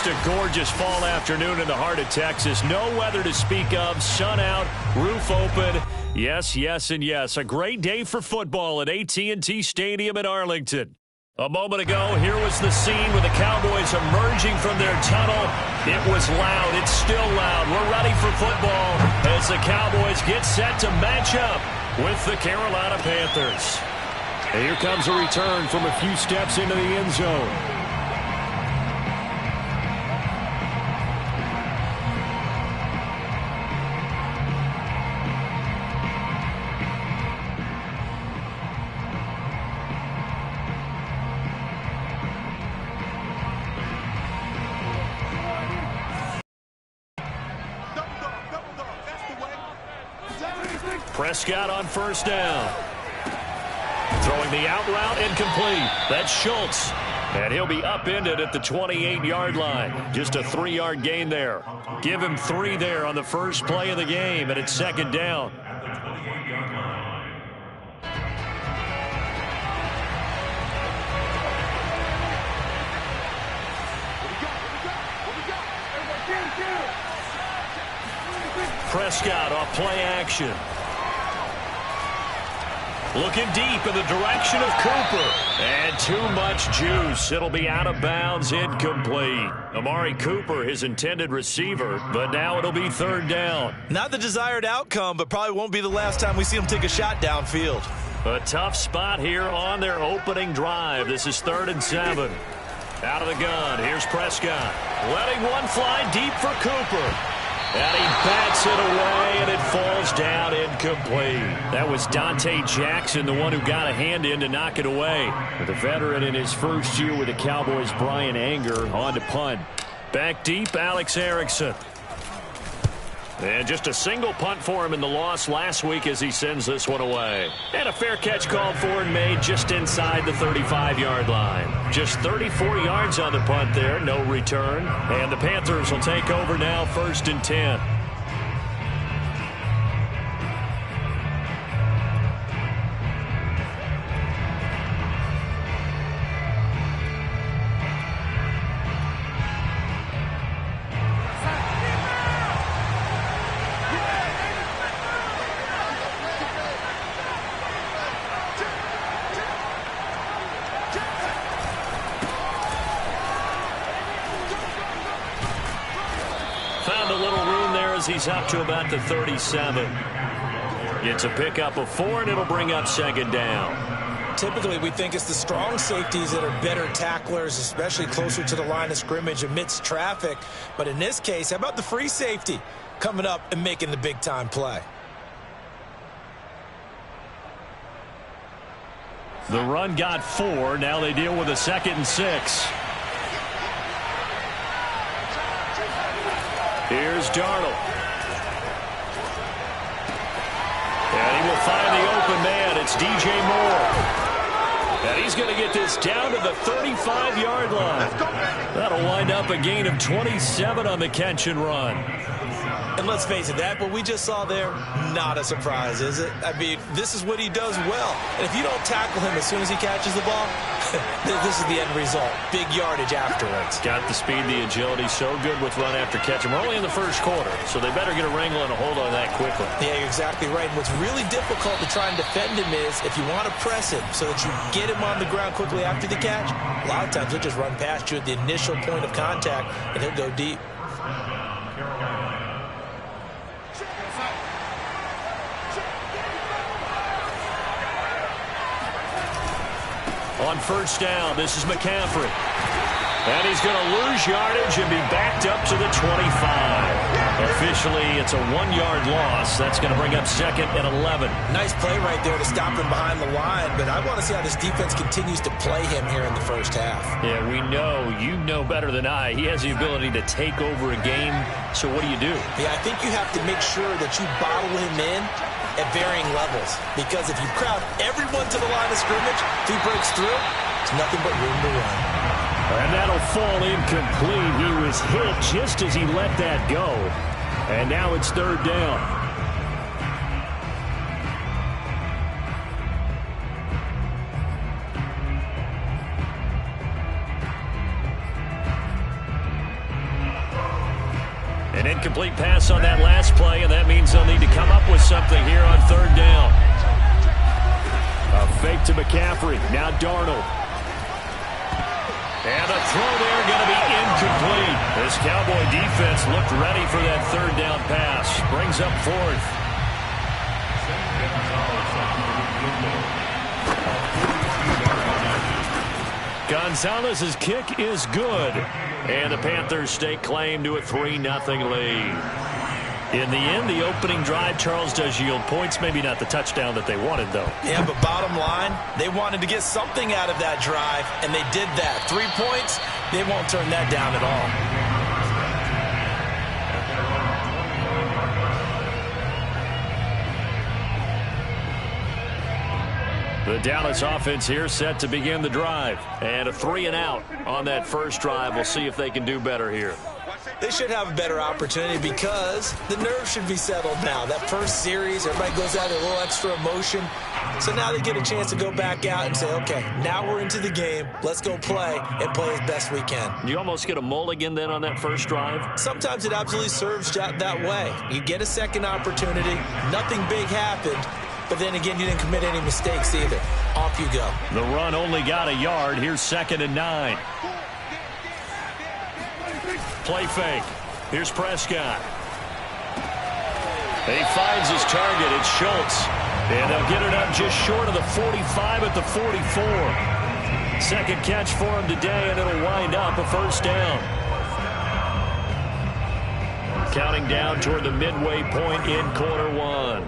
Just a gorgeous fall afternoon in the heart of Texas. No weather to speak of. Sun out, roof open. Yes, yes, and yes. A great day for football at AT&T Stadium in Arlington. A moment ago, here was the scene with the Cowboys emerging from their tunnel. It was loud. It's still loud. We're ready for football as the Cowboys get set to match up with the Carolina Panthers. And here comes a return from a few steps into the end zone. Prescott on first down. Throwing the out route, incomplete. That's Schultz. And he'll be upended at the 28-yard line. Just a 3-yard gain there. Give him 3 there on the first play of the game, and it's second down. Prescott off play action. Looking deep in the direction of Cooper. And too much juice. It'll be out of bounds, incomplete. Amari Cooper, his intended receiver, but now it'll be third down. Not the desired outcome, but probably won't be the last time we see him take a shot downfield. A tough spot here on their opening drive. This is 3rd and 7. Out of the gun, here's Prescott. Letting one fly deep for Cooper. And he bats it away, and it falls down incomplete. That was Dante Jackson, the one who got a hand in to knock it away. With a veteran in his first year with the Cowboys, Brian Anger, on to punt. Back deep, Alex Erickson. And just a single punt for him in the loss last week as he sends this one away. And a fair catch called for and made just inside the 35-yard line. Just 34 yards on the punt there, no return. And the Panthers will take over now, 1st and 10. He's up to about the 37. It's a pickup of 4, and it'll bring up second down. Typically, we think it's the strong safeties that are better tacklers, especially closer to the line of scrimmage amidst traffic. But in this case, how about the free safety coming up and making the big-time play? The run got 4. Now they deal with a 2nd and 6. Here's Darnold. And he will find the open man. It's DJ Moore. And he's going to get this down to the 35-yard line. That'll wind up a gain of 27 on the catch and run. And let's face it, that what we just saw there, not a surprise, is it? I mean, this is what he does well. And if you don't tackle him as soon as he catches the ball, this is the end result. Big yardage afterwards. Got the speed, the agility, so good with run after catch. And we're only in the first quarter, so they better get a wrangle and a hold on that quickly. Yeah, you're exactly right. And what's really difficult to try and defend him is if you want to press him so that you get him on the ground quickly after the catch, a lot of times he'll just run past you at the initial point of contact, and he'll go deep. On first down, this is McCaffrey. And he's going to lose yardage and be backed up to the 25. Officially, it's a 1-yard loss. That's going to bring up 2nd and 11. Nice play right there to stop him behind the line, but I want to see how this defense continues to play him here in the first half. Yeah, we know. You know better than I. He has the ability to take over a game, so what do you do? Yeah, I think you have to make sure that you bottle him in at varying levels, because if you crowd everyone to the line of scrimmage, if he breaks through, it's nothing but room to run. And that'll fall incomplete. He was hit just as he let that go. And now it's 3rd down. Incomplete pass on that last play, and that means they'll need to come up with something here on third down. A fake to McCaffrey. Now Darnold. And a throw there going to be incomplete. This Cowboy defense looked ready for that third down pass. Brings up fourth. Gonzalez's kick is good. And the Panthers stake claim to a 3-0 lead. In the end, the opening drive, Charles, does yield points. Maybe not the touchdown that they wanted, though. Yeah, but bottom line, they wanted to get something out of that drive, and they did that. 3 points, they won't turn that down at all. The Dallas offense here set to begin the drive. And a 3-and-out on that first drive. We'll see if they can do better here. They should have a better opportunity because the nerves should be settled now. That first series, everybody goes out with a little extra emotion. So now they get a chance to go back out and say, okay, now we're into the game. Let's go play and play as best we can. You almost get a mulligan then on that first drive? Sometimes it absolutely serves that way. You get a second opportunity. Nothing big happened. But then again, you didn't commit any mistakes either. Off you go. The run only got a yard. Here's 2nd and 9. Play fake. Here's Prescott. He finds his target. It's Schultz. And they'll get it up just short of the 45 at the 44. Second catch for him today, and it'll wind up a first down. Counting down toward the midway point in quarter one.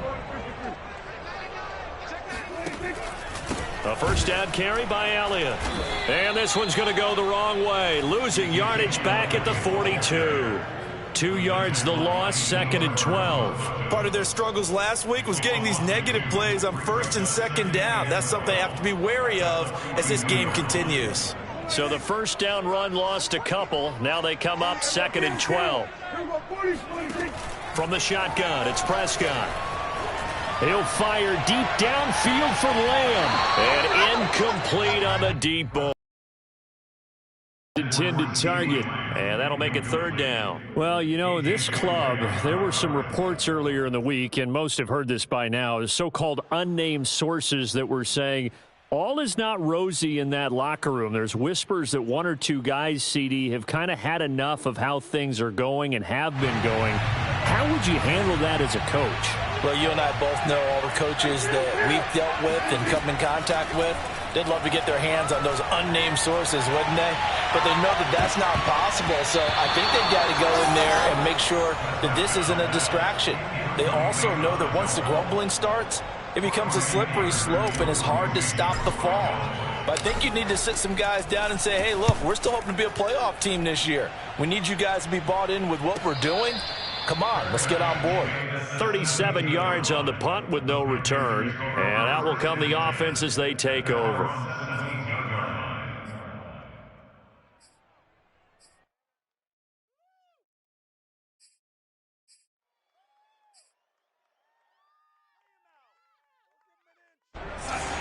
A first down carry by Elliott. And this one's going to go the wrong way. Losing yardage back at the 42. 2 yards the loss, 2nd and 12. Part of their struggles last week was getting these negative plays on 1st and 2nd down. That's something they have to be wary of as this game continues. So the first down run lost a couple. Now they come up 2nd and 12. From the shotgun, it's Prescott. He'll fire deep downfield for Lamb. And incomplete on the deep ball. Intended target. And that'll make it 3rd down. Well, you know, this club, there were some reports earlier in the week, and most have heard this by now, so-called unnamed sources that were saying all is not rosy in that locker room. There's whispers that 1 or 2 guys, CD, have kind of had enough of how things are going and have been going. How would you handle that as a coach? Well, you and I both know all the coaches that we've dealt with and come in contact with. They'd love to get their hands on those unnamed sources, wouldn't they? But they know that that's not possible, so I think they've got to go in there and make sure that this isn't a distraction. They also know that once the grumbling starts, it becomes a slippery slope and it's hard to stop the fall. But I think you need to sit some guys down and say, hey, look, we're still hoping to be a playoff team this year. We need you guys to be bought in with what we're doing. Come on, let's get on board. 37 yards on the punt with no return. And out will come the offense as they take over.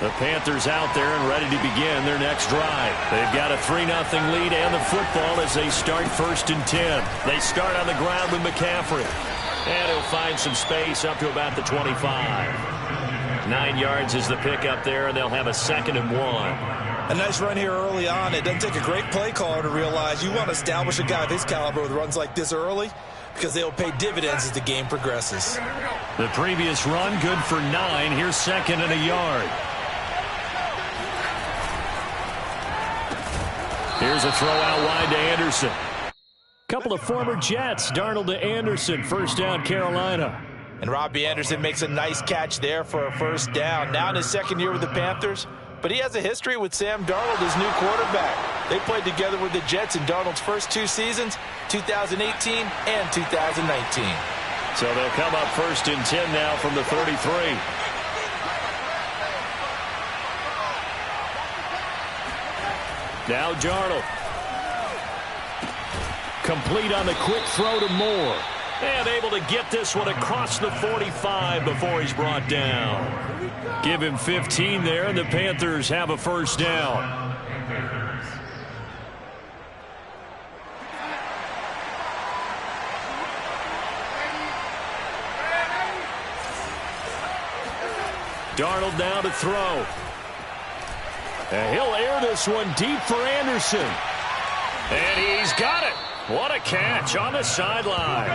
The Panthers out there and ready to begin their next drive. They've got a 3-0 lead and the football as they start 1st and 10. They start on the ground with McCaffrey. And he'll find some space up to about the 25. 9 yards is the pickup there, and they'll have a 2nd and 1. A nice run here early on. It doesn't take a great play caller to realize you want to establish a guy of his caliber with runs like this early because they'll pay dividends as the game progresses. The previous run good for 9. Here's 2nd and a yard. Here's a throw out wide to Anderson. Couple of former Jets. Darnold to Anderson. First down, Carolina. And Robbie Anderson makes a nice catch there for a first down. Now in his 2nd year with the Panthers. But he has a history with Sam Darnold, his new quarterback. They played together with the Jets in Darnold's first 2 seasons, 2018 and 2019. So they'll come up 1st and 10 now from the 33. Now Darnold. Complete on the quick throw to Moore. And able to get this one across the 45 before he's brought down. Give him 15 there, and the Panthers have a first down. Darnold now to throw. And he'll air this one deep for Anderson. And he's got it. What a catch on the sideline.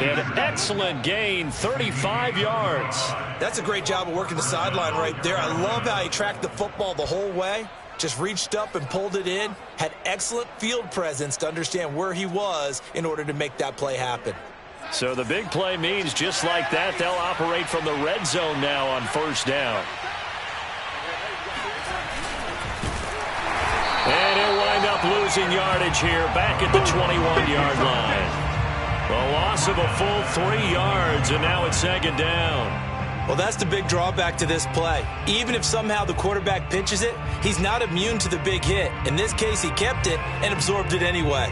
An excellent gain, 35 yards. That's a great job of working the sideline right there. I love how he tracked the football the whole way. Just reached up and pulled it in. Had excellent field presence to understand where he was in order to make that play happen. So the big play means just like that, they'll operate from the red zone now on first down. And he'll wind up losing yardage here back at the 21-yard line. A loss of a full 3 yards, and now it's second down. Well, that's the big drawback to this play. Even if somehow the quarterback pitches it, he's not immune to the big hit. In this case, he kept it and absorbed it anyway.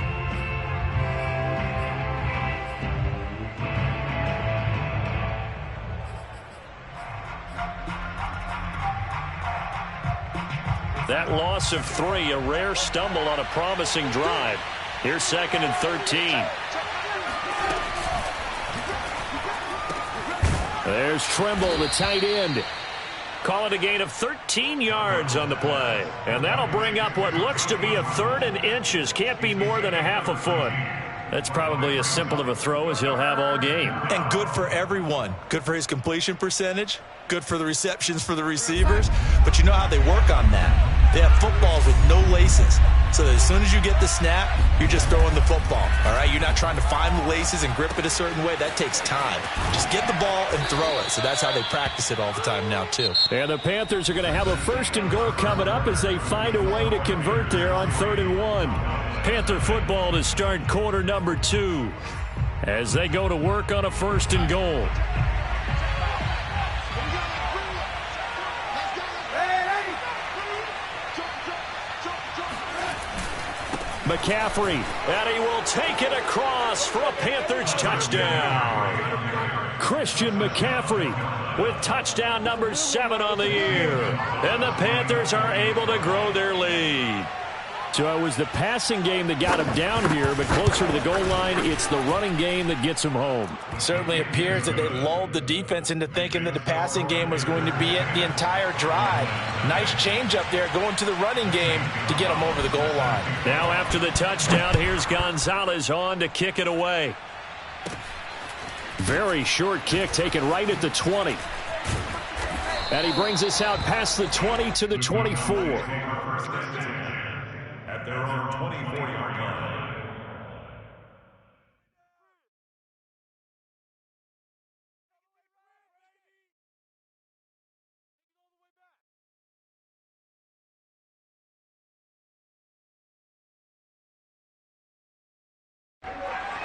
That loss of 3, a rare stumble on a promising drive. Here's second and 13. There's Trimble, the tight end. Call it a gain of 13 yards on the play. And that'll bring up what looks to be a 3rd and inches. Can't be more than a half a foot. That's probably as simple of a throw as he'll have all game. And good for everyone. Good for his completion percentage. Good for the receptions for the receivers. But you know how they work on that. They have footballs with no laces. So that as soon as you get the snap, you're just throwing the football. All right? You're not trying to find the laces and grip it a certain way. That takes time. Just get the ball and throw it. So that's how they practice it all the time now, too. And the Panthers are going to have a 1st and goal coming up as they find a way to convert there on 3rd and 1. Panther football to start quarter number 2 as they go to work on a 1st and goal. McCaffrey, and he will take it across for a Panthers touchdown. Christian McCaffrey with touchdown number 7 on the year. And the Panthers are able to grow their lead. So it was the passing game that got him down here, but closer to the goal line, it's the running game that gets him home. Certainly appears that they lulled the defense into thinking that the passing game was going to be it the entire drive. Nice change up there going to the running game to get him over the goal line. Now after the touchdown, here's Gonzalez on to kick it away. Very short kick taken right at the 20. And he brings us out past the 20 to the 24. At their own 24-yard line.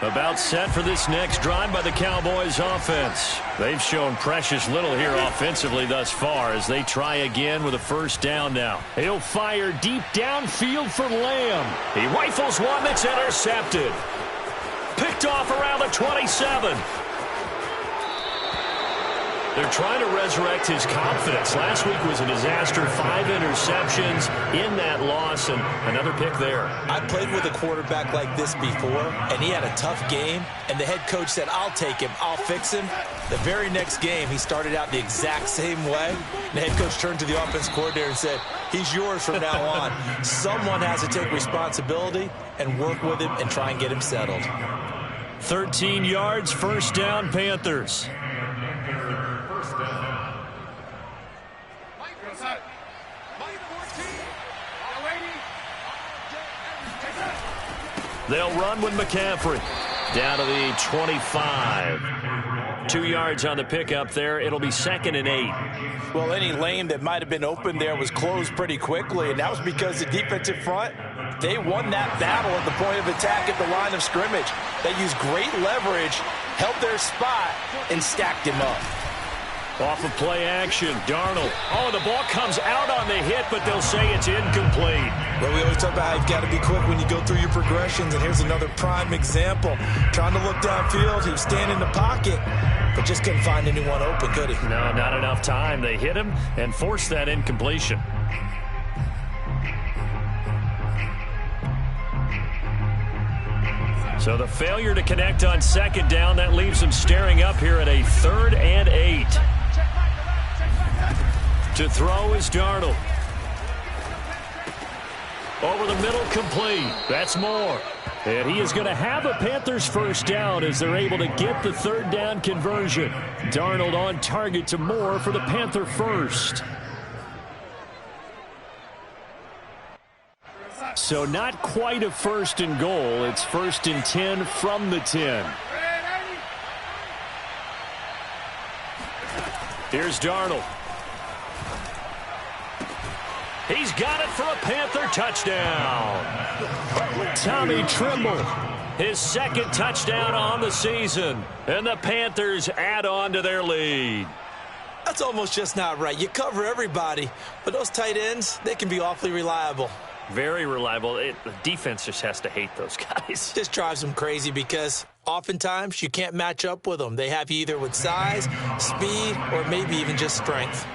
About set for this next drive by the Cowboys offense. They've shown precious little here offensively thus far as they try again with a 1st down now. He'll fire deep downfield for Lamb. He rifles one that's intercepted. Picked off around the 27. They're trying to resurrect his confidence. Last week was a disaster. 5 interceptions in that loss and another pick there. I played with a quarterback like this before, and he had a tough game, and the head coach said, I'll take him, I'll fix him. The very next game, he started out the exact same way. The head coach turned to the offense coordinator and said, he's yours from now on. Someone has to take responsibility and work with him and try and get him settled. 13 yards, 1st down, Panthers. They'll run with McCaffrey. Down to the 25. 2 yards on the pickup there. It'll be 2nd and 8. Well, any lane that might have been open there was closed pretty quickly, and that was because the defensive front, they won that battle at the point of attack at the line of scrimmage. They used great leverage, held their spot, and stacked him up. Off of play action, Darnold. Oh, the ball comes out on the hit, but they'll say it's incomplete. Well, we always talk about how you've got to be quick when you go through your progressions, and here's another prime example. Trying to look downfield, he was standing in the pocket, but just couldn't find anyone open, could he? No, not enough time. They hit him and forced that incompletion. So the failure to connect on 2nd down, that leaves them staring up here at a 3rd and 8. To throw is Darnold. Over the middle, complete. That's Moore. And he is going to have a Panthers first down as they're able to get the third down conversion. Darnold on target to Moore for the Panther first. So not quite a first and goal. It's first and 10 from the 10. Here's Darnold. He's got it for a Panther touchdown. Tommy Tremble, his second touchdown on the season. And the Panthers add on to their lead. That's almost just not right. You cover everybody, but those tight ends, they can be awfully reliable. Very reliable. The defense just has to hate those guys. This drives them crazy because oftentimes you can't match up with them. They have you either with size, speed, or maybe even just strength.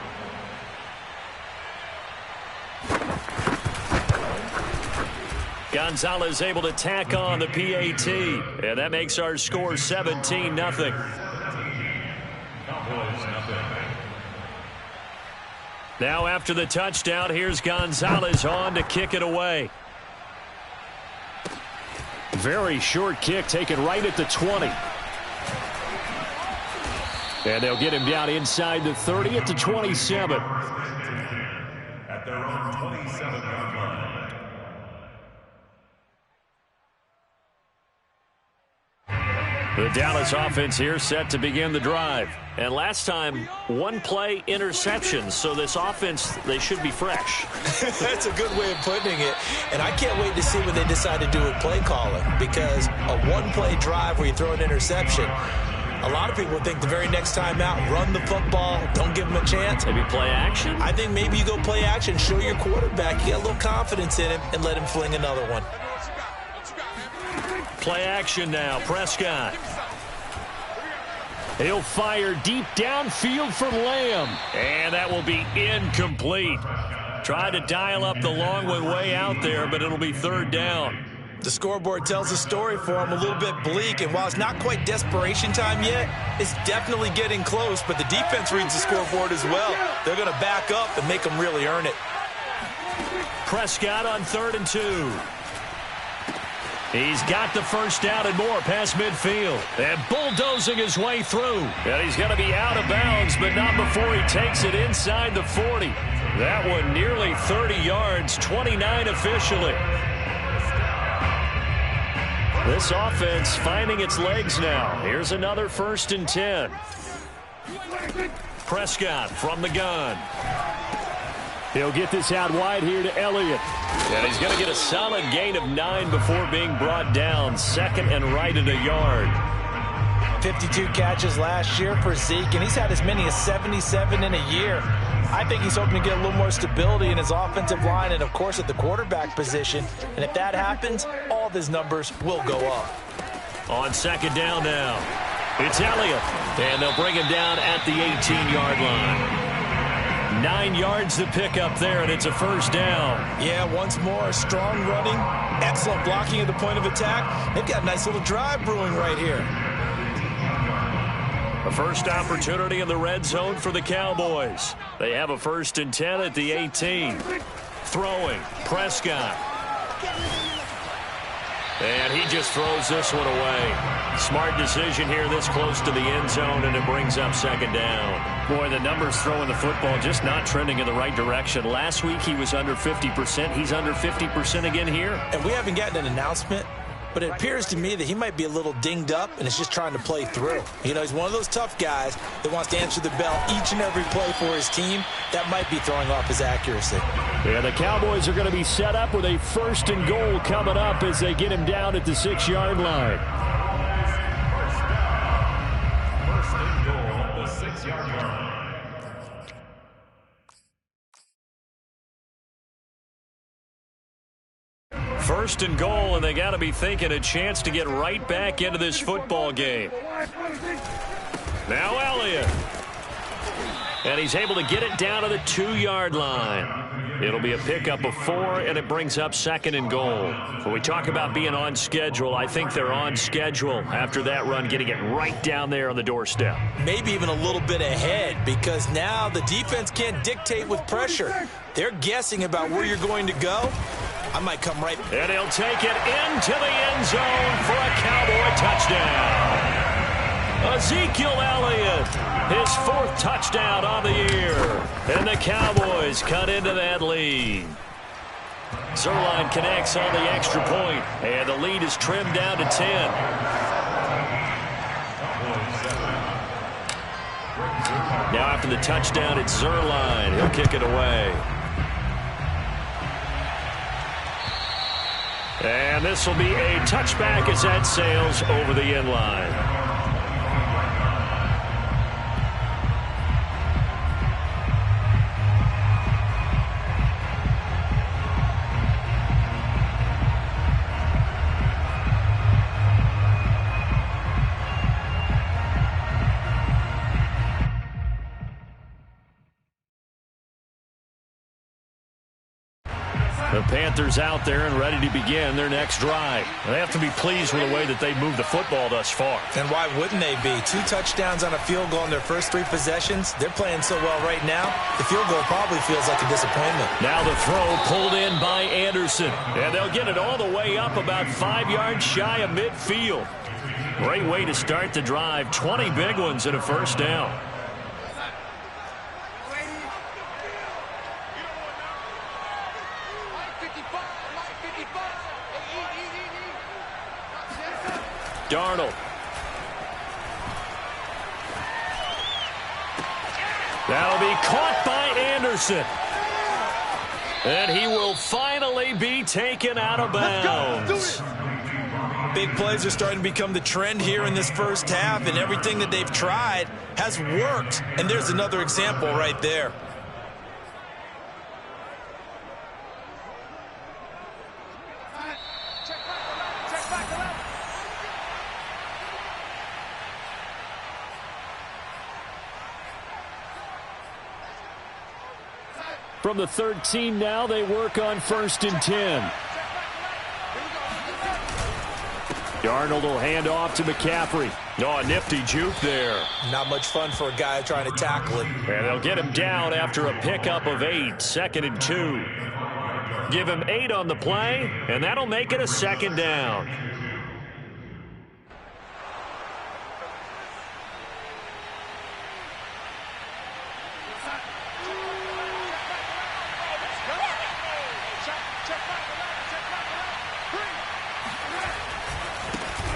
Gonzalez able to tack on the PAT, and that makes our score 17-0. Now after the touchdown, here's Gonzalez on to kick it away. Very short kick taken right at the 20. And they'll get him down inside the 30 at the 27. At their own 27-yard line. The Dallas offense here set to begin the drive. And last time, one-play interceptions. So this offense, they should be fresh. That's a good way of putting it. And I can't wait to see what they decide to do with play calling. Because a one-play drive where you throw an interception, a lot of people think the very next time out, run the football, don't give them a chance. Maybe play action? I think maybe you go play action, show your quarterback, you get a little confidence in him, and let him fling another one. Play action now, Prescott. He'll fire deep downfield for Lamb. And that will be incomplete. Tried to dial up the long one way out there, but it'll be third down. The scoreboard tells a story for him, a little bit bleak, and while it's not quite desperation time yet, it's definitely getting close, but the defense reads the scoreboard as well. They're going to back up and make them really earn it. Prescott on 3rd and 2. He's got the first down and more past midfield. And bulldozing his way through. And he's going to be out of bounds, but not before he takes it inside the 40. That one nearly 30 yards, 29 officially. This offense finding its legs now. Here's another 1st and 10. Prescott from the gun. He'll get this out wide here to Elliott. And he's going to get a solid gain of 9 before being brought down. 2nd and right at a yard. 52 catches last year for Zeke, and he's had as many as 77 in a year. I think he's hoping to get a little more stability in his offensive line and, of course, at the quarterback position. And if that happens, all of his numbers will go up. On 2nd down now, it's Elliott. And they'll bring him down at the 18-yard line. 9 yards to pick up there, and it's a first down. Yeah, once more, strong running, excellent blocking at the point of attack. They've got a nice little drive brewing right here. A first opportunity in the red zone for the Cowboys. They have a 1st and 10 at the 18. Throwing, Prescott. And he just throws this one away. Smart decision here this close to the end zone, and it brings up 2nd down. Boy, the numbers throwing the football just not trending in the right direction. Last week he was under 50%. He's under 50% again here. And we haven't gotten an announcement, but it appears to me that he might be a little dinged up and is just trying to play through. You know, he's one of those tough guys that wants to answer the bell each and every play for his team. That might be throwing off his accuracy. Yeah, the Cowboys are going to be set up with a 1st and goal coming up as they get him down at the 6-yard line. First and goal at the 6-yard line. First and goal, and they got to be thinking a chance to get right back into this football game. Now Elliott. And he's able to get it down to the 2-yard line. It'll be a pickup of 4, and it brings up 2nd and goal. When we talk about being on schedule, I think they're on schedule after that run, getting it right down there on the doorstep. Maybe even a little bit ahead, because now the defense can't dictate with pressure. They're guessing about where you're going to go. I might come right. And he'll take it into the end zone for a Cowboy touchdown. Ezekiel Elliott, his 4th touchdown on the year. And the Cowboys cut into that lead. Zerline connects on the extra point, and the lead is trimmed down to 10. Now after the touchdown, it's Zerline. He'll kick it away. And this will be a touchback as that sails over the end line. The Panthers out there and ready to begin their next drive. They have to be pleased with the way that they've moved the football thus far. And why wouldn't they be? 2 touchdowns on a field goal in their first 3 possessions. They're playing so well right now, the field goal probably feels like a disappointment. Now the throw pulled in by Anderson. And they'll get it all the way up about 5 yards shy of midfield. Great way to start the drive. 20 big ones and a first down. Darnold. That'll be caught by Anderson. And he will finally be taken out of bounds. Big plays are starting to become the trend here in this first half, and everything that they've tried has worked. And there's another example right there. From the 13 now, they work on 1st and 10. Darnold will hand off to McCaffrey. Oh, a nifty juke there. Not much fun for a guy trying to tackle it. And they'll get him down after a pickup of 8, 2nd and 2. Give him 8 on the play, and that'll make it a 2nd down.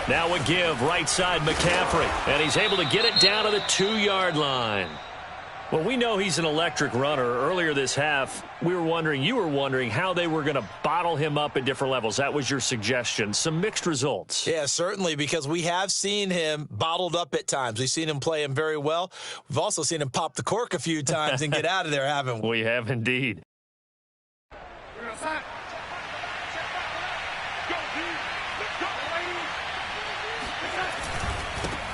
Now a give right side McCaffrey, and he's able to get it down to the 2-yard line. Well, we know he's an electric runner. Earlier this half, you were wondering how they were going to bottle him up at different levels. That was your suggestion. Some mixed results. Yeah, certainly, because we have seen him bottled up at times. We've seen him play him very well. We've also seen him pop the cork a few times and get out of there, haven't we? We have indeed.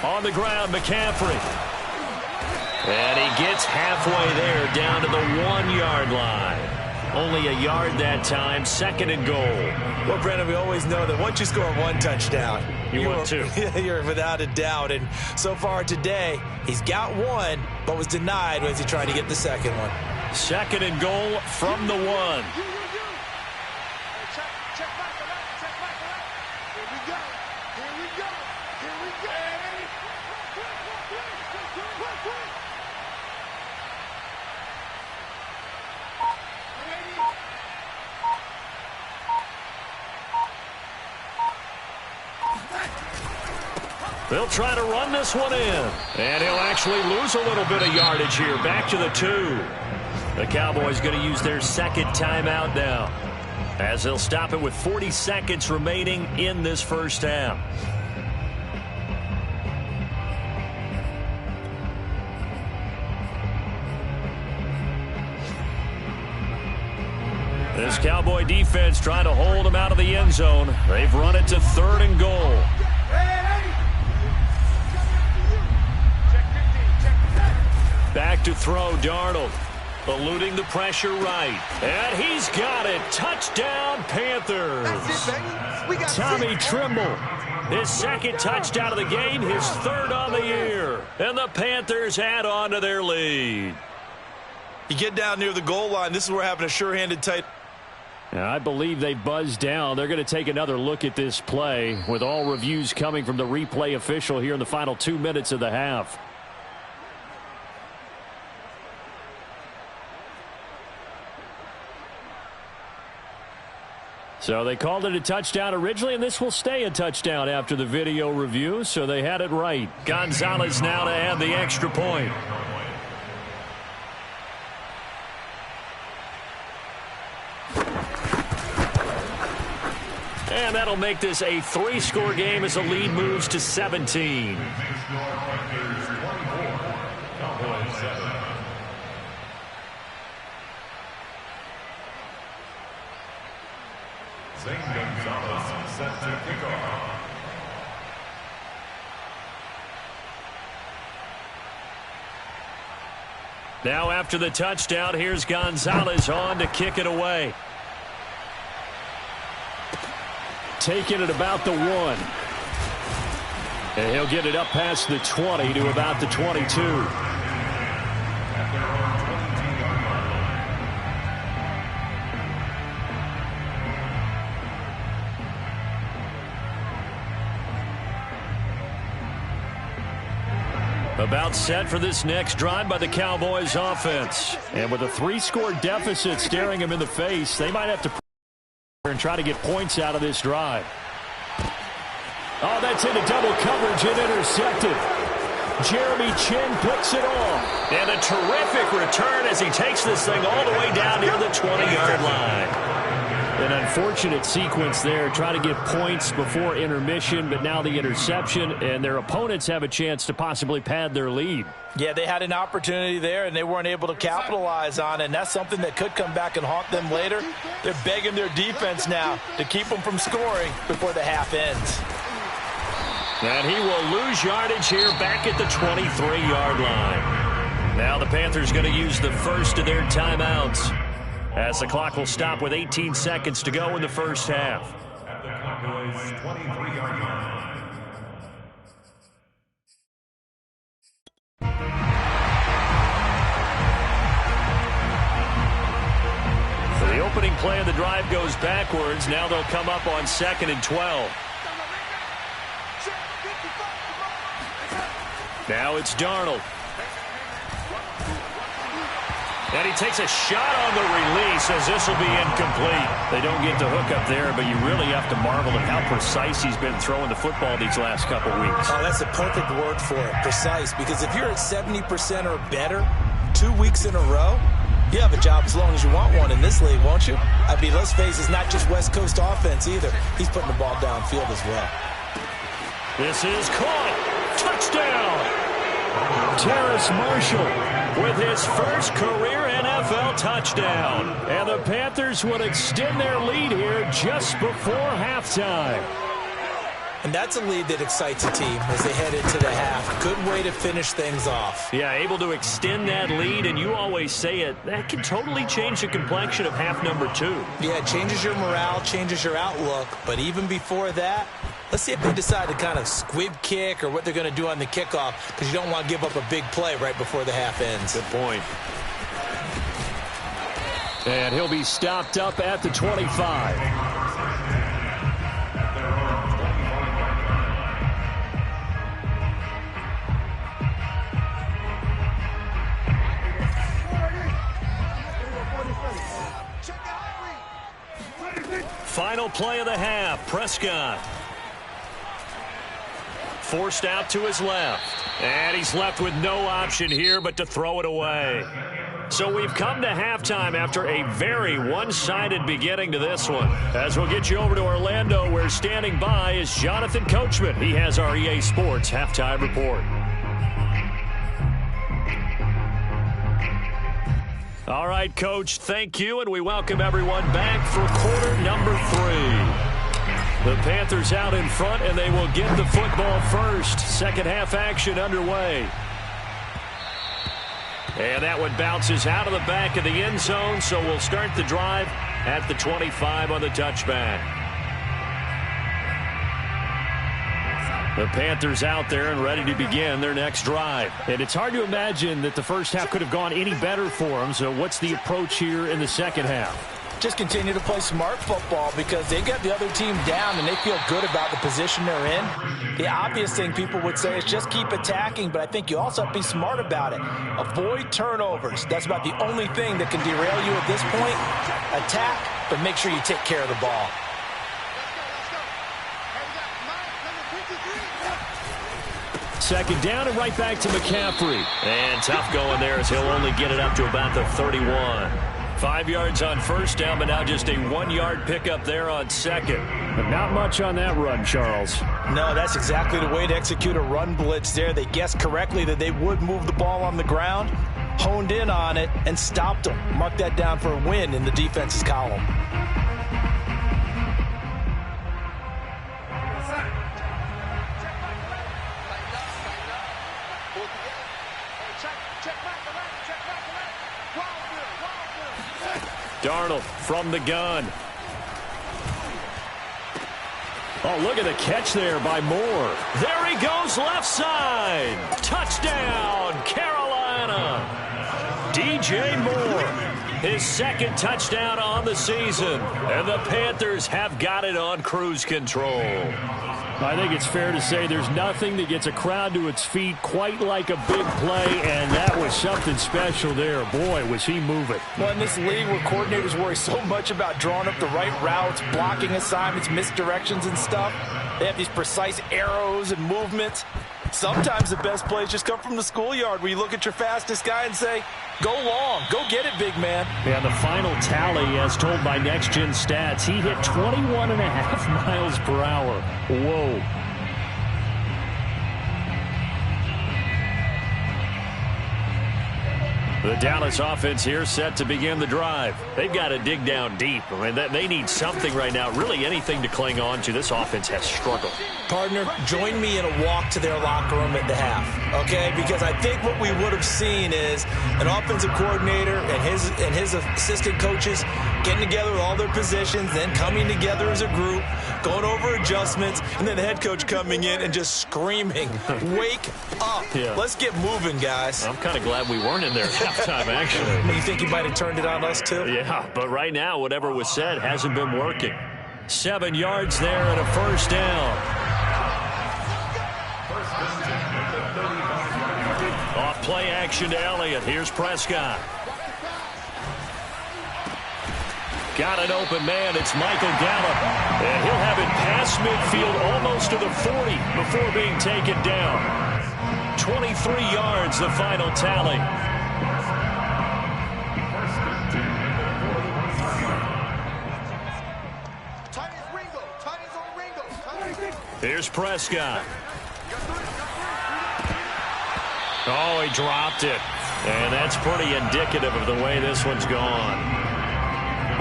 On the ground, McCaffrey. And he gets halfway there, down to the 1-yard line. Only a yard that time, 2nd and goal. Well, Brandon, we always know that once you score 1 touchdown, you're 2. You're without a doubt. And so far today, he's got 1, but was denied as he tried to get the 2nd one. 2nd and goal from the 1. They'll try to run this one in. And he'll actually lose a little bit of yardage here. Back to the 2. The Cowboys going to use their 2nd timeout now, as they'll stop it with 40 seconds remaining in this first half. This Cowboy defense trying to hold them out of the end zone. They've run it to 3rd and goal. Back to throw, Darnold. Eluding the pressure right. And he's got it. Touchdown, Panthers. That's it, baby. We got Tommy Trimble. His second touchdown of the game, his third on the year. And the Panthers add on to their lead. You get down near the goal line, this is where having a sure-handed tight. I believe they buzzed down. They're going to take another look at this play with all reviews coming from the replay official here in the final 2 minutes of the half. So they called it a touchdown originally, and this will stay a touchdown after the video review, so they had it right. Gonzalez now to add the extra point. And that'll make this a 3-score game as the lead moves to 17. Zane Gonzalez set to kick off. Now after the touchdown, here's Gonzalez on to kick it away. Taking it about the 1. And he'll get it up past the 20 to about the 22. About set for this next drive by the Cowboys offense. And with a 3-score deficit staring them in the face, they might have to and try to get points out of this drive. Oh, that's into double coverage and intercepted. Jeremy Chin picks it off. And a terrific return as he takes this thing all the way down near the 20-yard line. An unfortunate sequence there, trying to get points before intermission, but now the interception, and their opponents have a chance to possibly pad their lead. Yeah, they had an opportunity there, and they weren't able to capitalize on it, and that's something that could come back and haunt them later. They're begging their defense now to keep them from scoring before the half ends. And he will lose yardage here back at the 23-yard line. Now the Panthers going to use the first of their timeouts, as the clock will stop with 18 seconds to go in the first half. At the Cowboys' 23-yard line. So the opening play of the drive goes backwards. Now they'll come up on 2nd and 12. Now it's Darnold. And he takes a shot on the release as this will be incomplete. They don't get the hook up there, but you really have to marvel at how precise he's been throwing the football these last couple weeks. Oh, that's a perfect word for it, precise, because if you're at 70% or better 2 weeks in a row, you have a job as long as you want one in this league, won't you? I mean, let's face it, it's not just West Coast offense either. He's putting the ball downfield as well. This is caught. Touchdown! Terrace Marshall with his first career NFL touchdown. And the Panthers would extend their lead here just before halftime. And that's a lead that excites a team as they head into the half. Good way to finish things off. Yeah, able to extend that lead, and you always say it, that can totally change the complexion of half number 2. Yeah, it changes your morale, changes your outlook, but even before that, let's see if they decide to kind of squib kick or what they're going to do on the kickoff, because you don't want to give up a big play right before the half ends. Good point. And he'll be stopped up at the 25. Final play of the half, Prescott. Forced out to his left. And he's left with no option here but to throw it away. So we've come to halftime after a very one-sided beginning to this one. As we'll get you over to Orlando, where standing by is Jonathan Coachman. He has our EA Sports halftime report. All right, Coach, thank you, and we welcome everyone back for quarter number 3. The Panthers out in front, and they will get the football first. Second half action underway. And that one bounces out of the back of the end zone, so we'll start the drive at the 25 on the touchback. The Panthers out there and ready to begin their next drive. And it's hard to imagine that the first half could have gone any better for them, so what's the approach here in the second half? Just continue to play smart football because they got the other team down and they feel good about the position they're in. The obvious thing people would say is just keep attacking, but I think you also have to be smart about it. Avoid turnovers. That's about the only thing that can derail you at this point. Attack, but make sure you take care of the ball. Second down and right back to McCaffrey. And tough going there as he'll only get it up to about the 31. 5 yards on first down, but now just a 1-yard pickup there on second. But not much on that run, Charles. No, that's exactly the way to execute a run blitz there. They guessed correctly that they would move the ball on the ground, honed in on it, and stopped them. Mark that down for a win in the defense's column. Darnold from the gun. Oh, look at the catch there by Moore. There he goes, left side. Touchdown, Carolina. DJ Moore, his second touchdown on the season. And the Panthers have got it on cruise control. I think it's fair to say there's nothing that gets a crowd to its feet quite like a big play, and that was something special there. Boy, was he moving. Well, in this league where coordinators worry so much about drawing up the right routes, blocking assignments, misdirections and stuff, they have these precise arrows and movements. Sometimes the best plays just come from the schoolyard where you look at your fastest guy and say, go long, go get it, big man. Yeah, the final tally, as told by Next Gen Stats, he hit 21.5 miles per hour. Whoa. The Dallas offense here set to begin the drive. They've got to dig down deep. I mean, they need something right now, really anything to cling on to. This offense has struggled. Partner, join me in a walk to their locker room at the half, okay? Because I think what we would have seen is an offensive coordinator and his assistant coaches getting together with all their positions, then coming together as a group, going over adjustments, and then the head coach coming in and just screaming, wake up. Yeah. Let's get moving, guys. I'm kind of glad we weren't in there at halftime, actually. You think you might have turned it on us, too? Yeah, but right now, whatever was said hasn't been working. 7 yards there and a first down. Off play action to Elliott. Here's Prescott. Got an open man. It's Michael Gallup. And he'll have it past midfield almost to the 40 before being taken down. 23 yards, the final tally. Here's Prescott. Oh, he dropped it. And that's pretty indicative of the way this one's gone.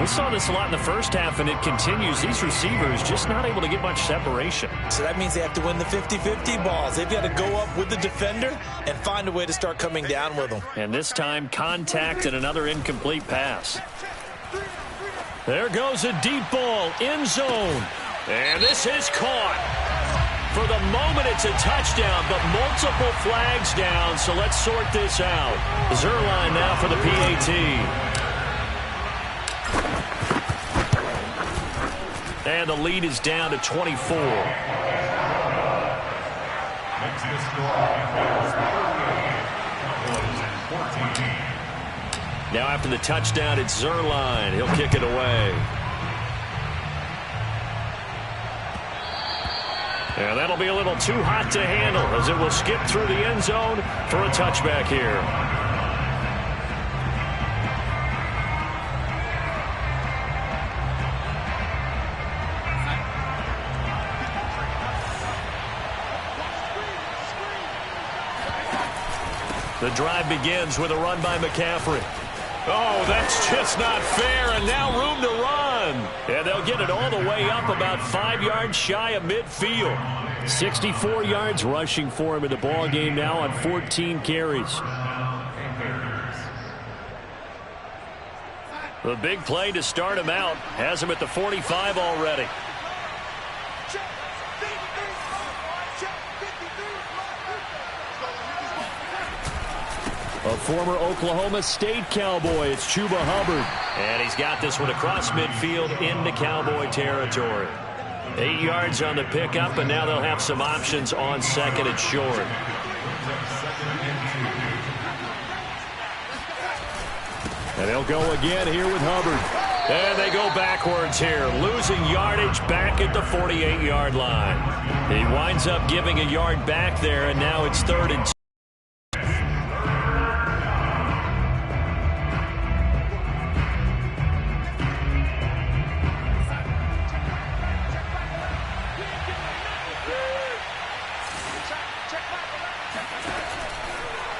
We saw this a lot in the first half, and it continues. These receivers just not able to get much separation. So that means they have to win the 50-50 balls. They've got to go up with the defender and find a way to start coming down with them. And this time, contact and another incomplete pass. There goes a deep ball, end zone. And this is caught. For the moment, it's a touchdown, but multiple flags down, so let's sort this out. Zuerlein now for the PAT. And the lead is down to 24. Now after the touchdown, it's Zuerlein. He'll kick it away. And that'll be a little too hot to handle as it will skip through the end zone for a touchback here. The drive begins with a run by McCaffrey. Oh, that's just not fair, and now room to run. And they'll get it all the way up about 5 yards shy of midfield. 64 yards rushing for him in the ball game now on 14 carries. The big play to start him out has him at the 45 already. A former Oklahoma State Cowboy, it's Chuba Hubbard. And he's got this one across midfield into Cowboy territory. 8 yards on the pickup, and now they'll have some options on second and short. And they'll go again here with Hubbard. And they go backwards here, losing yardage back at the 48-yard line. He winds up giving a yard back there, and now it's 3rd and 2.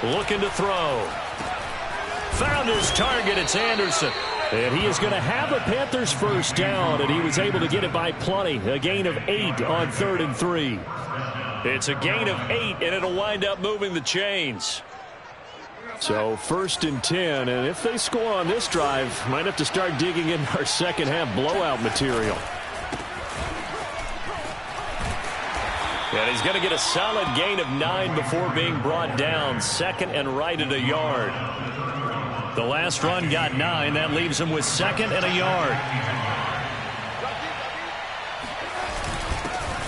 Looking to throw. Found his target. It's Anderson. And he is going to have a Panthers first down, and he was able to get it by plenty. A gain of 8 on 3rd and 3. It's a gain of 8, and it'll wind up moving the chains. So 1st and 10, and if they score on this drive, might have to start digging in our second half blowout material. And he's going to get a solid gain of 9 before being brought down. 2nd and right at a yard. The last run got 9. That leaves him with 2nd and a yard.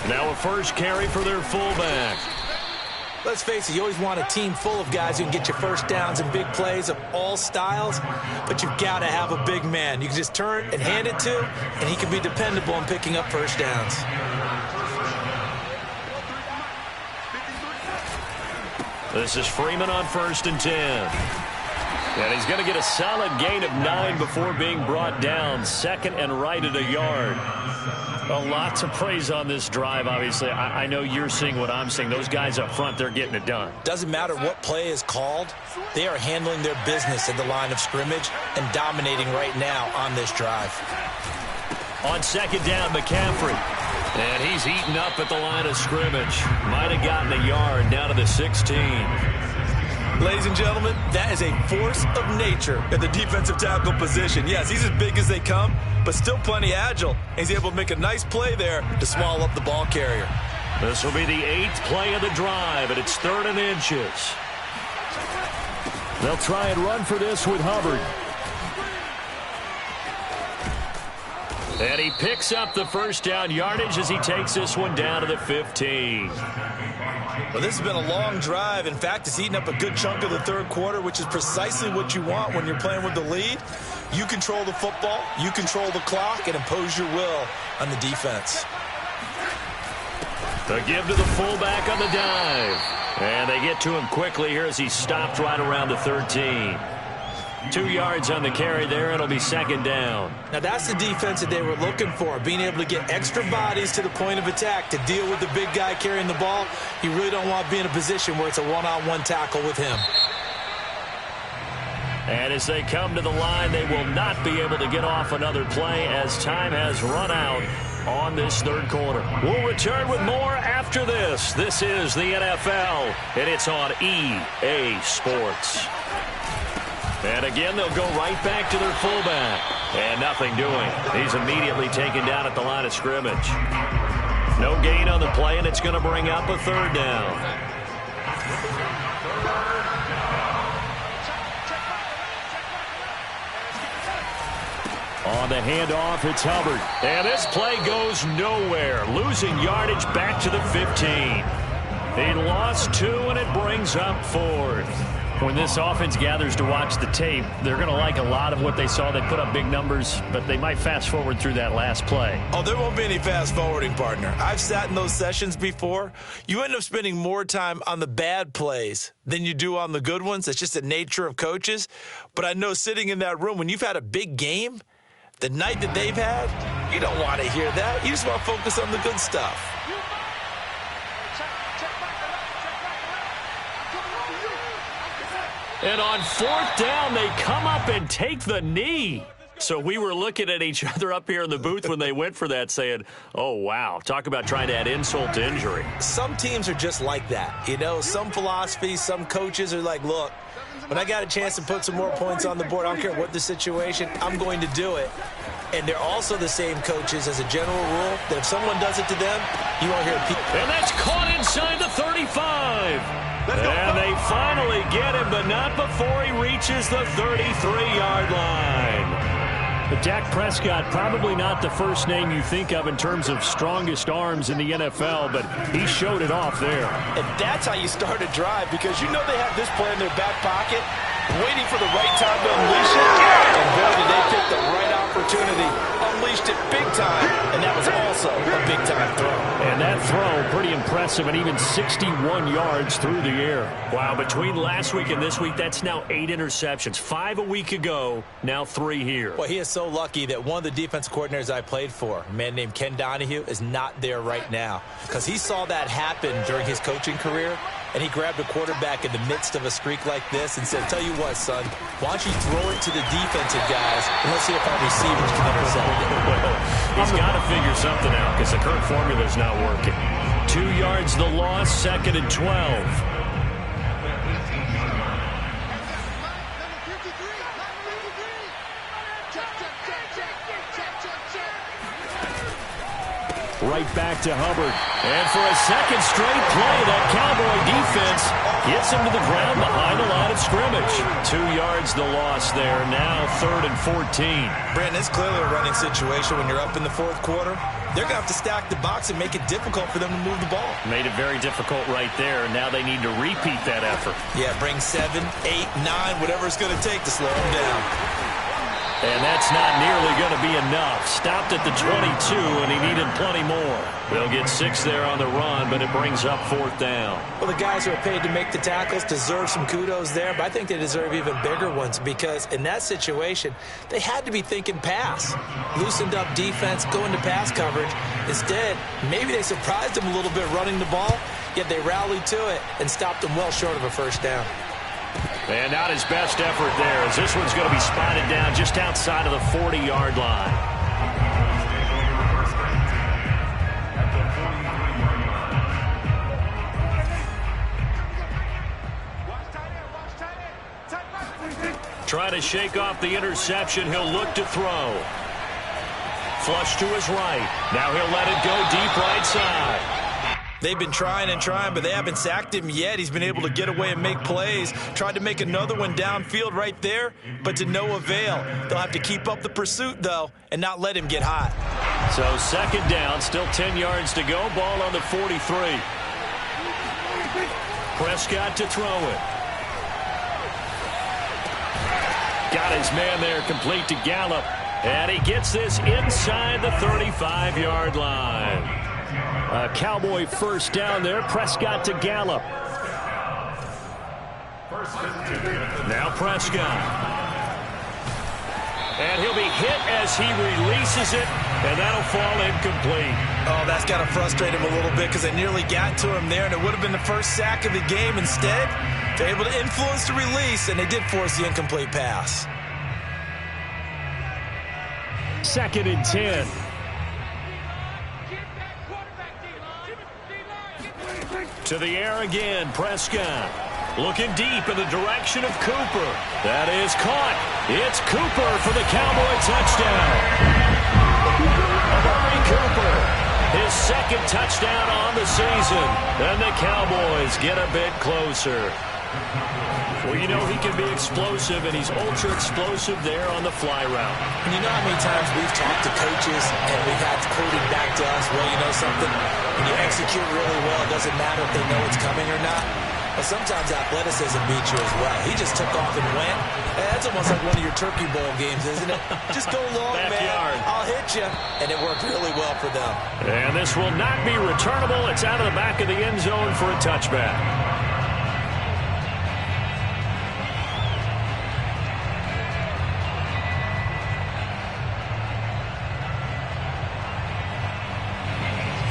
Now a first carry for their fullback. Let's face it, you always want a team full of guys who can get you first downs and big plays of all styles, but you've got to have a big man you can just turn and hand it to, and he can be dependable in picking up first downs. This is Freeman on 1st and 10. And he's going to get a solid gain of 9 before being brought down. 2nd and right at a yard. A lot to praise on this drive, obviously. I know you're seeing what I'm seeing. Those guys up front, they're getting it done. Doesn't matter what play is called. They are handling their business at the line of scrimmage and dominating right now on this drive. On 2nd down, McCaffrey. And he's eaten up at the line of scrimmage. Might have gotten a yard down to the 16. Ladies and gentlemen, that is a force of nature at the defensive tackle position. Yes, he's as big as they come, but still plenty agile. He's able to make a nice play there to swallow up the ball carrier. This will be the 8th play of the drive, and it's 3rd and inches. They'll try and run for this with Hubbard. And he picks up the first down yardage as he takes this one down to the 15. Well, this has been a long drive. In fact, it's eaten up a good chunk of the 3rd quarter, which is precisely what you want when you're playing with the lead. You control the football, you control the clock, and impose your will on the defense. The give to the fullback on the dive. And they get to him quickly here as he stopped right around the 13. 2 yards on the carry there. It'll be 2nd down. Now, that's the defense that they were looking for, being able to get extra bodies to the point of attack to deal with the big guy carrying the ball. You really don't want to be in a position where it's a one-on-one tackle with him. And as they come to the line, they will not be able to get off another play as time has run out on this 3rd quarter. We'll return with more after this. This is the NFL, and it's on EA Sports. And again, they'll go right back to their fullback. And nothing doing. He's immediately taken down at the line of scrimmage. No gain on the play, and it's going to bring up a 3rd down. On the handoff, it's Hubbard. And this play goes nowhere. Losing yardage back to the 15. He lost 2, and it brings up 4th. When this offense gathers to watch the tape, they're going to like a lot of what they saw. They put up big numbers, but they might fast forward through that last play. Oh, there won't be any fast forwarding, partner. I've sat in those sessions before. You end up spending more time on the bad plays than you do on the good ones. That's just the nature of coaches. But I know sitting in that room, when you've had a big game, the night that they've had, you don't want to hear that. You just want to focus on the good stuff. And on 4th down, they come up and take the knee. So we were looking at each other up here in the booth when they went for that saying, oh, wow, talk about trying to add insult to injury. Some teams are just like that. You know, some philosophies, some coaches are like, look, when I got a chance to put some more points on the board, I don't care what the situation, I'm going to do it. And they're also the same coaches as a general rule that if someone does it to them, you won't hear people. And that's caught inside the 35. And they finally get him, but not before he reaches the 33-yard line. But Dak Prescott, probably not the first name you think of in terms of strongest arms in the NFL, but he showed it off there. And that's how you start a drive, because you know they have this play in their back pocket, waiting for the right time to unleash it. And boy, did they pick the right opportunity. Unleashed it big time, and that was also a big-time throw. And that throw, pretty impressive, and even 61 yards through the air. Wow, between last week and this week, that's now 8 interceptions. 5 a week ago, now 3 here. Well, he is so lucky that one of the defense coordinators I played for, a man named Ken Donahue, is not there right now, because he saw that happen during his coaching career, and he grabbed a quarterback in the midst of a streak like this and said, tell you what, son, why don't you throw it to the defensive guys, and let's see if our receivers can intercept it. He's got to figure something out because the current formula is not working. 2 yards the loss, 2nd and 12. Right back to Hubbard. And for a second straight play, that Cowboy defense gets him to the ground behind the line of scrimmage. 2 yards the loss there. Now 3rd and 14. Brandon, it's clearly a running situation when you're up in the 4th quarter. They're going to have to stack the box and make it difficult for them to move the ball. Made it very difficult right there. Now they need to repeat that effort. Yeah, bring 7, 8, 9, whatever it's going to take to slow them down. And that's not nearly going to be enough. Stopped at the 22, and he needed plenty more. They'll get 6 there on the run, but it brings up 4th down. Well, the guys who are paid to make the tackles deserve some kudos there, but I think they deserve even bigger ones because in that situation, they had to be thinking pass. Loosened up defense, going to pass coverage. Instead, maybe they surprised them a little bit running the ball, yet they rallied to it and stopped them well short of a first down. And not his best effort there, as this one's going to be spotted down just outside of the 40-yard line. Trying to shake off the interception. He'll look to throw. Flush to his right. Now he'll let it go deep right side. They've been trying and trying, but they haven't sacked him yet. He's been able to get away and make plays. Tried to make another one downfield right there, but to no avail. They'll have to keep up the pursuit, though, and not let him get hot. So 2nd down, still 10 yards to go. Ball on the 43. Prescott to throw it. Got his man there, complete to Gallup. And he gets this inside the 35-yard line. A Cowboy first down there. Prescott to Gallup. Now Prescott. And he'll be hit as he releases it, and that'll fall incomplete. Oh, that's got to frustrate him a little bit because they nearly got to him there, and it would have been the first sack of the game. Instead, they're able to influence the release, and they did force the incomplete pass. 2nd and 10. To the air again, Prescott. Looking deep in the direction of Cooper. That is caught. It's Cooper for the Cowboy touchdown. Amari Cooper, his 2nd touchdown on the season. And the Cowboys get a bit closer. Well, you know he can be explosive, and he's ultra-explosive there on the fly route. And you know how many times we've talked to coaches and we've had quoted back to us, well, you know something? When you execute really well, it doesn't matter if they know it's coming or not. But sometimes athleticism beats you as well. He just took off and went. That's almost like one of your Turkey Bowl games, isn't it? Just go long, Backyard. man. I'll hit you. And it worked really well for them. And this will not be returnable. It's out of the back of the end zone for a touchback.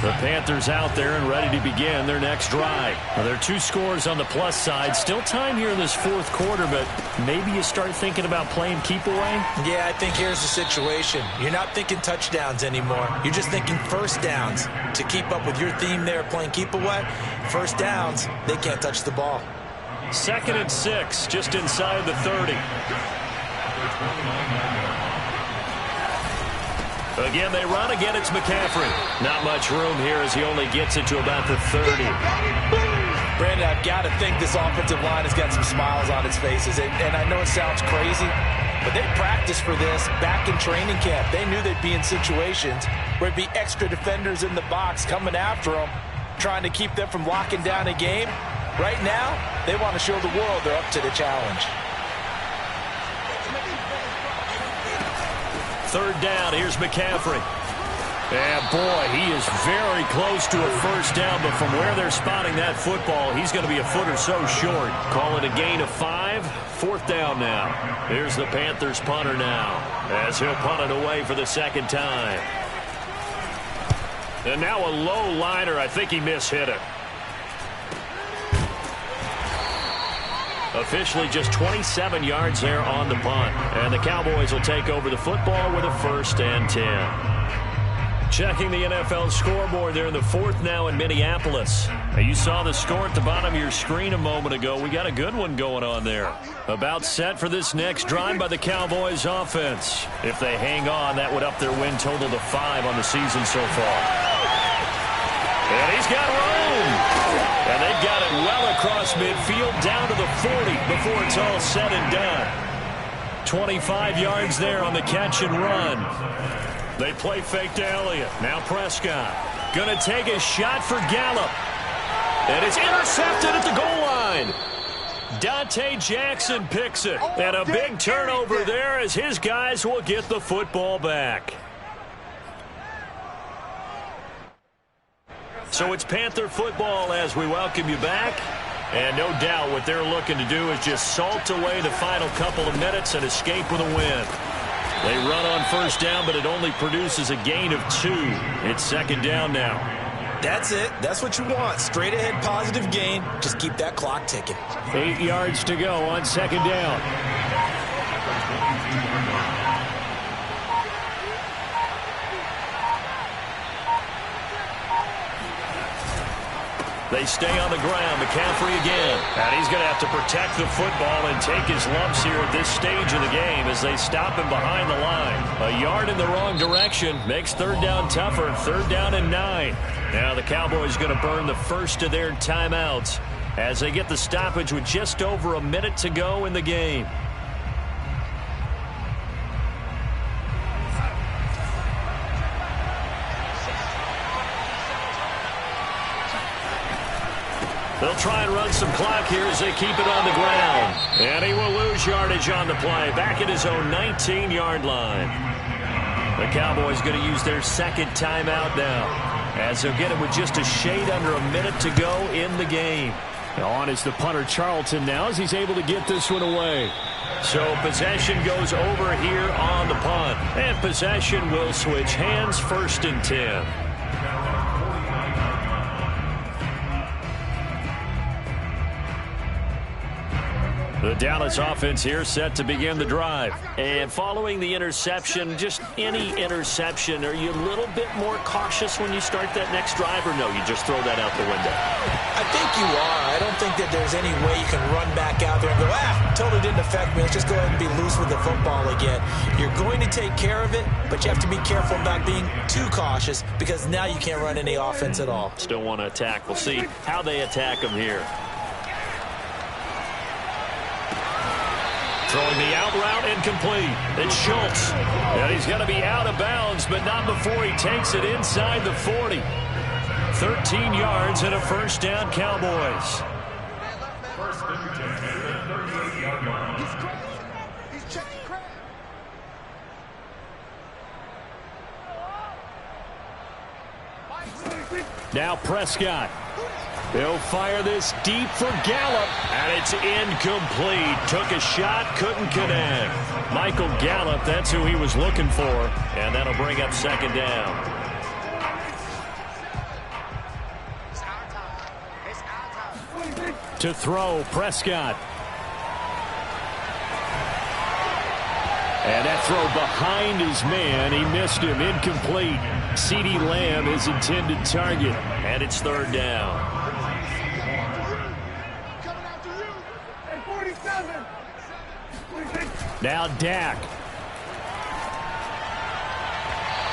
The Panthers out there and ready to begin their next drive. Now, there are 2 scores on the plus side. Still time here in this 4th quarter, but maybe you start thinking about playing keep away? Yeah, I think here's the situation. You're not thinking touchdowns anymore. You're just thinking first downs. To keep up with your theme there, playing keep away, first downs, they can't touch the ball. 2nd and 6, just inside the 30. Again, they run. Again, it's McCaffrey. Not much room here as he only gets it to about the 30. Brandon, I've got to think this offensive line has got some smiles on its faces. And I know it sounds crazy, but they practiced for this back in training camp. They knew they'd be in situations where it'd be extra defenders in the box coming after them, trying to keep them from locking down a game. Right now, they want to show the world they're up to the challenge. 3rd down, here's McCaffrey. And boy, he is very close to a first down, but from where they're spotting that football, he's going to be a foot or so short. Call it a gain of 5. 4th down now. Here's the Panthers punter now, as he'll punt it away for the 2nd time. And now a low liner. I think he mishit it. Officially just 27 yards there on the punt. And the Cowboys will take over the football with a 1st and 10. Checking the NFL scoreboard there in the 4th now in Minneapolis. You saw the score at the bottom of your screen a moment ago. We got a good one going on there. About set for this next drive by the Cowboys offense. If they hang on, that would up their win total to 5 on the season so far. And he's got room. And they've got it well across midfield down to the 40 before it's all said and done. 25 yards there on the catch and run. They play fake to Elliott. Now Prescott. Going to take a shot for Gallup. And it's intercepted at the goal line. Dante Jackson picks it. And a big turnover there as his guys will get the football back. So it's Panther football as we welcome you back. And no doubt what they're looking to do is just salt away the final couple of minutes and escape with a win. They run on first down, but it only produces a gain of 2. It's 2nd down now. That's it. That's what you want. Straight ahead positive gain. Just keep that clock ticking. 8 yards to go on 2nd down. They stay on the ground. McCaffrey again. And he's going to have to protect the football and take his lumps here at this stage of the game as they stop him behind the line. A yard in the wrong direction makes 3rd down tougher. 3rd down and 9. Now the Cowboys going to burn the first of their timeouts as they get the stoppage with just over a minute to go in the game. They'll try and run some clock here as they keep it on the ground. And he will lose yardage on the play. Back at his own 19-yard line. The Cowboys going to use their 2nd timeout now, as they'll get it with just a shade under a minute to go in the game. On is the punter Charlton now as he's able to get this one away. So possession goes over here on the punt. And possession will switch hands. 1st and 10. The Dallas offense here set to begin the drive. And following the interception, just any interception, are you a little bit more cautious when you start that next drive, or no, you just throw that out the window? I think you are. I don't think that there's any way you can run back out there and go, totally didn't affect me. Let's just go ahead and be loose with the football again. You're going to take care of it, but you have to be careful about being too cautious because now you can't run any offense at all. Still want to attack. We'll see how they attack him here. Throwing the out route incomplete. It's Schultz. And he's going to be out of bounds, but not before he takes it inside the 40. 13 yards and a 1st down, Cowboys. 1st and 10 at the 38-yard line. He's checking crap. Now Prescott. They'll fire this deep for Gallup. And it's incomplete. Took a shot, couldn't connect. Michael Gallup, that's who he was looking for. And that'll bring up 2nd down. To throw, Prescott. And that throw behind his man. He missed him. Incomplete. CeeDee Lamb, his intended target. And it's 3rd down. Now Dak.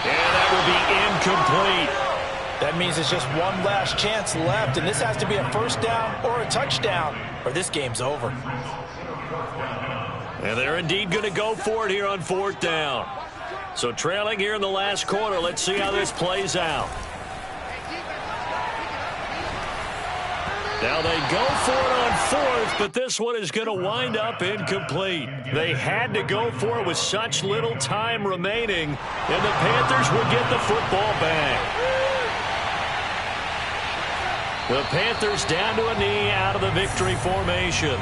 And that will be incomplete. That means it's just one last chance left, and this has to be a first down or a touchdown, or this game's over. And they're indeed going to go for it here on fourth down. So trailing here in the last quarter, let's see how this plays out. Now they go for it on fourth, but this one is going to wind up incomplete. They had to go for it with such little time remaining, and the Panthers would get the football back. The Panthers down to a knee out of the victory formation.